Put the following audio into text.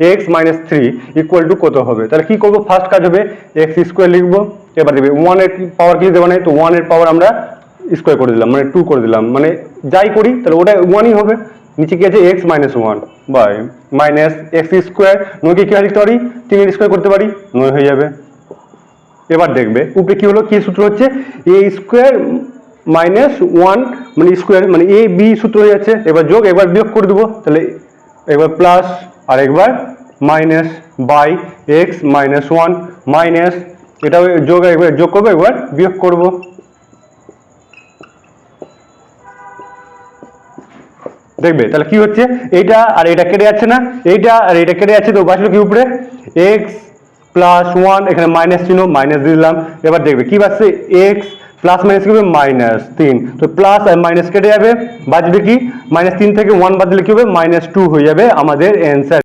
X minus three equal to কত হবে। তাহলে কি করবো, ফার্স্ট কাজ হবে এক্স স্কোয়ার লিখবো, এবার দেবে ওয়ানের পাওয়ার কিছু দেওয়া নেই, তো ওয়ানের পাওয়ার আমরা স্কোয়ার করে দিলাম, মানে টু করে দিলাম, মানে যাই করি তাহলে ওটা ওয়ানই হবে। নিচে কি আছে x minus one by minus x square, নয়কে কি লিখতে পারি, তিনের স্কোয়ার করতে পারি, 9 হয়ে যাবে। এবার দেখবে উপরে কি হলো, কি সূত্র হচ্ছে এ স্কোয়ার মাইনাস ওয়ান মানে স্কোয়ার মানে এ বি সূত্র হয়ে যাচ্ছে। এবার যোগ একবার বিয়োগ করে দেবো, তাহলে একবার প্লাস আর একবার minus by x minus one minus এটাও যোগ, একবার যোগ করবো একবার বিয়োগ করবো। দেখবে তাহলে কি হচ্ছে, এইটা আর এটা কেটে যাচ্ছে না, এইটা আর এটা কেটে যাচ্ছে, তো বাঁচলো কি উপরে এক্স প্লাস ওয়ান, এখানে মাইনাস চিহ্ন মাইনাস দিলাম। এবার দেখবে কি বাঁচছে এক্স প্লাস মাইনাস কি হবে মাইনাস তিন, তো প্লাস আর মাইনাস কেটে যাবে, বাঁচবে কি মাইনাস তিন থেকে ওয়ান বাদ দিলে কি হবে মাইনাস টু হয়ে যাবে আমাদের অ্যান্সার।